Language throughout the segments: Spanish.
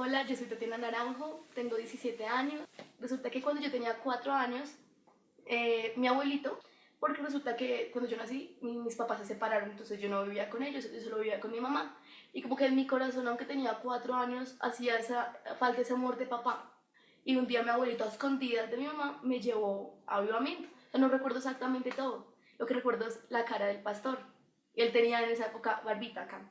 Hola, yo soy Tatiana Naranjo, tengo 17 años. Resulta que cuando yo tenía 4 años, mi abuelito, porque resulta que cuando yo nací, mis papás se separaron, entonces yo no vivía con ellos, yo solo vivía con mi mamá. Y como que en mi corazón, aunque tenía 4 años, hacía esa falta ese amor de papá. Y un día mi abuelito, a escondidas de mi mamá, me llevó a avivamiento. O sea, no recuerdo exactamente todo. Lo que recuerdo es la cara del pastor. Y él tenía en esa época barbita acá.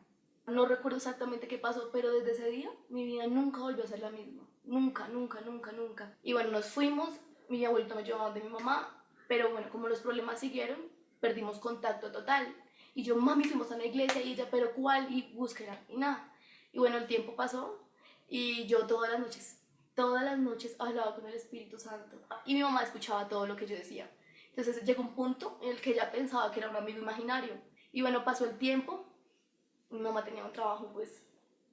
No recuerdo exactamente qué pasó, pero desde ese día mi vida nunca volvió a ser la misma. Nunca, nunca, nunca, nunca. Y bueno, nos fuimos, mi abuelito me llevó de mi mamá, pero bueno, como los problemas siguieron, perdimos contacto total. Y yo, mami, fuimos a la iglesia y ella, pero ¿cuál? Y búsqueda, y nada. Y bueno, el tiempo pasó y yo todas las noches hablaba con el Espíritu Santo. Y mi mamá escuchaba todo lo que yo decía. Entonces llegó un punto en el que ella pensaba que era un amigo imaginario. Y bueno, pasó el tiempo. Mi mamá tenía un trabajo pues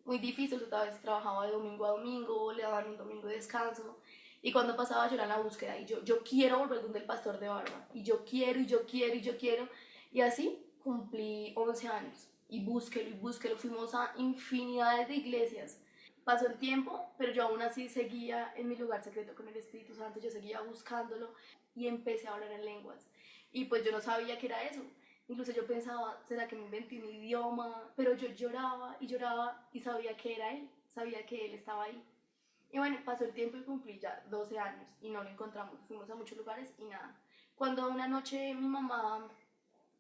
muy difícil, otra vez trabajaba de domingo a domingo, le daban un domingo de descanso. Y cuando pasaba yo era en la búsqueda y yo quiero volver donde el pastor de barba. Y yo quiero, y yo quiero, y yo quiero. Y así cumplí 11 años. Y búsquelo. Fuimos a infinidades de iglesias. Pasó el tiempo, pero yo aún así seguía en mi lugar secreto con el Espíritu Santo. Yo seguía buscándolo y empecé a hablar en lenguas. Y pues yo no sabía qué era eso. Incluso yo pensaba, ¿será que me inventé un idioma? Pero yo lloraba y sabía que era él, sabía que él estaba ahí. Y bueno, pasó el tiempo y cumplí ya 12 años y no lo encontramos. Fuimos a muchos lugares y nada. Cuando una noche mi mamá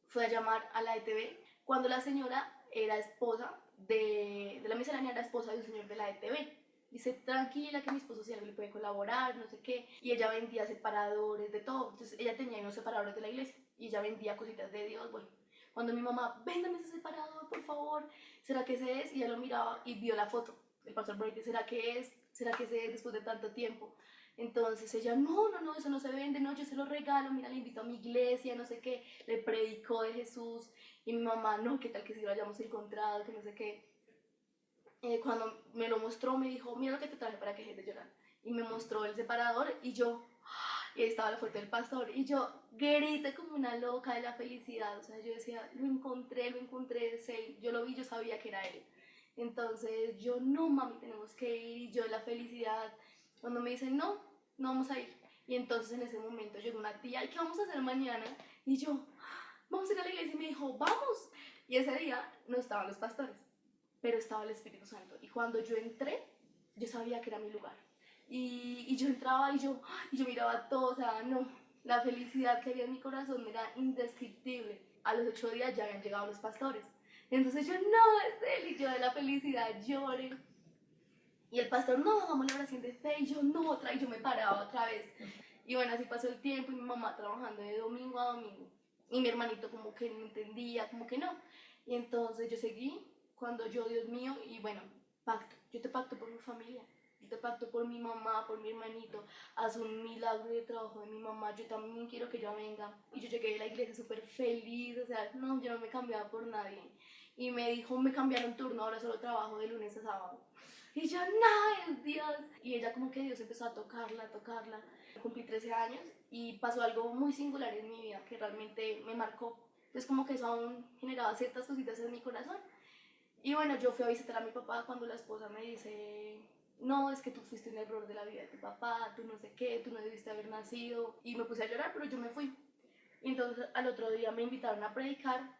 fue a llamar a la ETV, cuando la señora era esposa de la miscelánea, era esposa de un señor de la ETV. Dice, tranquila, que mi esposo si algo le puede colaborar, no sé qué. Y ella vendía separadores, de todo. Entonces ella tenía unos separadores de la iglesia y ella vendía cositas de Dios. Bueno, cuando mi mamá, véndame ese separador, por favor, ¿será que ese es? Y ella lo miraba y vio la foto del pastor Brady, ¿será que es? ¿Será que ese es después de tanto tiempo? Entonces ella, no, eso no se vende, no, yo se lo regalo, mira, le invito a mi iglesia, no sé qué, le predicó de Jesús. Y mi mamá, no, ¿qué tal que si lo hayamos encontrado, que no sé qué? Cuando me lo mostró me dijo, mira lo que te traje para que dejes de llorar. Y me mostró el separador y yo, y ahí estaba la foto del pastor, y yo grité como una loca de la felicidad. O sea, yo decía, lo encontré, es él. Yo lo vi, yo sabía que era él. Entonces yo, no mami, tenemos que ir. Y yo de la felicidad, cuando me dicen, no vamos a ir. Y entonces en ese momento llegó una tía, ¿y qué vamos a hacer mañana? Y yo, vamos a ir a la iglesia. Y me dijo, vamos. Y ese día no estaban los pastores, pero estaba el Espíritu Santo. Y cuando yo entré, yo sabía que era mi lugar. Y yo entraba y yo miraba todo, o sea, no, la felicidad que había en mi corazón era indescriptible. A los 8 días ya habían llegado los pastores. Entonces yo, no, es él, y yo de la felicidad lloré. Y el pastor, no, hagamos la oración de fe, y yo, no, otra, y yo me paraba otra vez. Y bueno, así pasó el tiempo y mi mamá trabajando de domingo a domingo. Y mi hermanito como que no entendía, como que no. Y entonces yo seguí cuando yo, Dios mío, y bueno, pacto. Yo te pacto por mi familia. Yo te pacto por mi mamá, por mi hermanito. Haz un milagro de trabajo de mi mamá. Yo también quiero que ella venga. Y yo llegué a la iglesia súper feliz. O sea, no, yo no me cambiaba por nadie. Y me dijo, me cambiaron turno, ahora solo trabajo de lunes a sábado. Y yo, no, es Dios. Y ella como que Dios empezó a tocarla, a tocarla. Cumplí 13 años y pasó algo muy singular en mi vida que realmente me marcó. Entonces como que eso aún generaba ciertas cositas en mi corazón. Y bueno, yo fui a visitar a mi papá cuando la esposa me dice, no, es que tú fuiste un error de la vida de tu papá, tú no sé qué, tú no debiste haber nacido. Y me puse a llorar, pero yo me fui. Y entonces al otro día me invitaron a predicar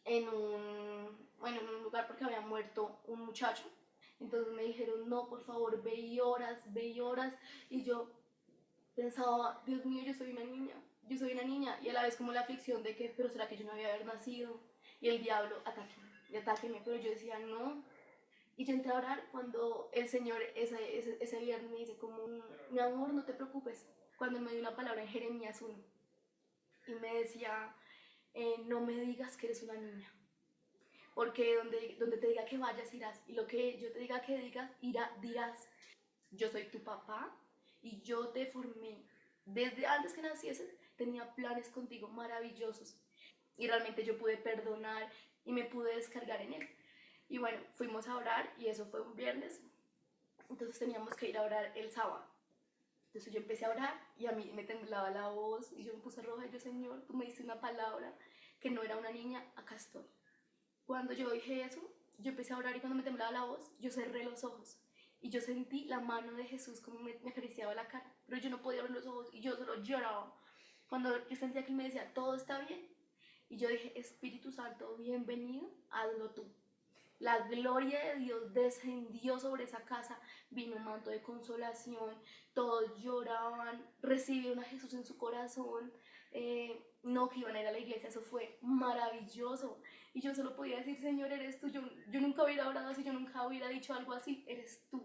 bueno, en un lugar porque había muerto un muchacho. Entonces me dijeron, no, por favor, ve y oras. Y yo pensaba, Dios mío, yo soy una niña. Y a la vez como la aflicción de que, pero ¿será que yo no había haber nacido? Y el diablo, atáqueme. Pero yo decía, no. Y yo entré a orar cuando el Señor ese viernes me dice como, mi amor, no te preocupes. Cuando me dio una palabra en Jeremías 1 y me decía, no me digas que eres una niña, porque donde te diga que vayas irás, y lo que yo te diga que digas, dirás. Yo soy tu papá y yo te formé. Desde antes que nacieses tenía planes contigo maravillosos y realmente yo pude perdonar y me pude descargar en él. Y bueno, fuimos a orar y eso fue un viernes, entonces teníamos que ir a orar el sábado. Entonces yo empecé a orar y a mí me temblaba la voz y yo me puse roja y yo, Señor, tú me diste una palabra que no era una niña, acá estoy. Cuando yo dije eso, yo empecé a orar y cuando me temblaba la voz, yo cerré los ojos y yo sentí la mano de Jesús como me acariciaba la cara, pero yo no podía abrir los ojos y yo solo lloraba. Cuando yo sentía que él me decía, todo está bien, y yo dije, Espíritu Santo, bienvenido, hazlo tú. La gloria de Dios descendió sobre esa casa, vino un manto de consolación, todos lloraban, recibieron a Jesús en su corazón, no que iban a ir a la iglesia, eso fue maravilloso. Y yo solo podía decir, Señor, eres tú, yo nunca hubiera orado así, yo nunca hubiera dicho algo así, eres tú.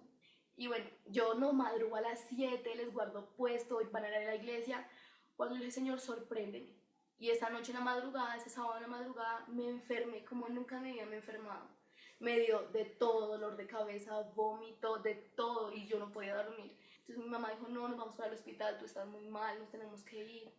Y bueno, yo no madrugo a las 7, les guardo puesto, van a ir a la iglesia, cuando el Señor sorprende. Y esa noche en la madrugada, ese sábado en la madrugada, me enfermé como nunca en mi vida me he enfermado. Me dio de todo, dolor de cabeza, vómito, de todo, y yo no podía dormir. Entonces mi mamá dijo, no, nos vamos para el hospital, tú estás muy mal, nos tenemos que ir.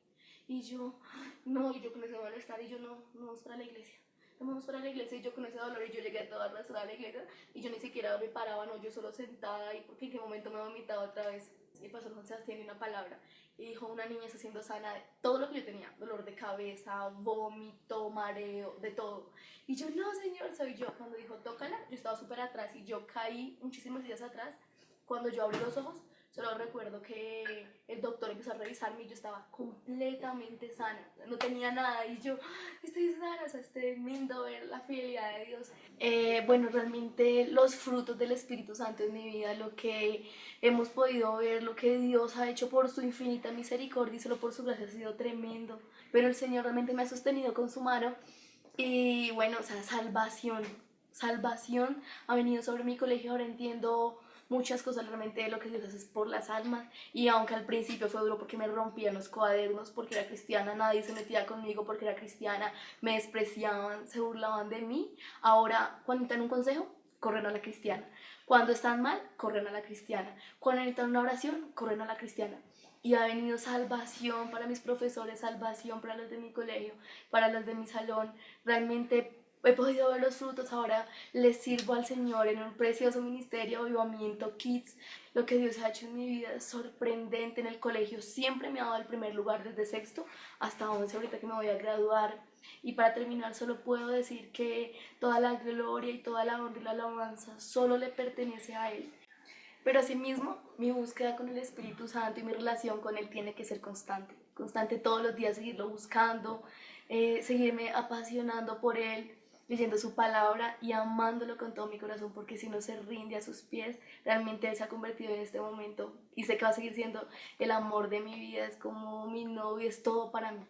Y yo, no, y yo con ese malestar, y yo no vamos para la iglesia. No vamos para la iglesia, y yo con ese dolor, y yo llegué toda arrastrada a la iglesia, y yo ni siquiera me paraba, no, yo solo sentada ahí, porque en qué momento me vomitaba otra vez. Y el pastor Juan Sebastián dio una palabra, y dijo, una niña está siendo sana de todo lo que yo tenía, dolor de cabeza, vómito, mareo, de todo. Y yo, no, Señor, soy yo. Cuando dijo, tócala, yo estaba súper atrás y yo caí muchísimos días atrás. Cuando yo abrí los ojos, solo recuerdo que el doctor empezó a revisarme y yo estaba completamente sana, no tenía nada y yo, estoy sana, o sea, es tremendo ver la fidelidad de Dios. Bueno, realmente los frutos del Espíritu Santo en mi vida, lo que hemos podido ver, lo que Dios ha hecho por su infinita misericordia y solo por su gracia ha sido tremendo, pero el Señor realmente me ha sostenido con su mano y bueno, o sea, salvación ha venido sobre mi colegio, ahora entiendo muchas cosas realmente de lo que Dios hace por las almas y aunque al principio fue duro porque me rompían los cuadernos porque era cristiana, nadie se metía conmigo porque era cristiana, me despreciaban, se burlaban de mí, ahora cuando necesitan un consejo, corren a la cristiana, cuando están mal, corren a la cristiana, cuando necesitan una oración, corren a la cristiana. Y ha venido salvación para mis profesores, salvación para los de mi colegio, para los de mi salón. Realmente he podido ver los frutos, ahora les sirvo al Señor en un precioso ministerio, Avivamiento Kids. Lo que Dios ha hecho en mi vida es sorprendente. En el colegio siempre me ha dado el primer lugar desde sexto hasta 11, ahorita que me voy a graduar. Y para terminar solo puedo decir que toda la gloria y toda la honra y la alabanza solo le pertenece a Él. Pero asimismo, mi búsqueda con el Espíritu Santo y mi relación con Él tiene que ser constante. Constante todos los días, seguirlo buscando, seguirme apasionando por Él, leyendo su palabra y amándolo con todo mi corazón, porque si no se rinde a sus pies, realmente Él se ha convertido en este momento y sé que va a seguir siendo el amor de mi vida, es como mi novio, es todo para mí.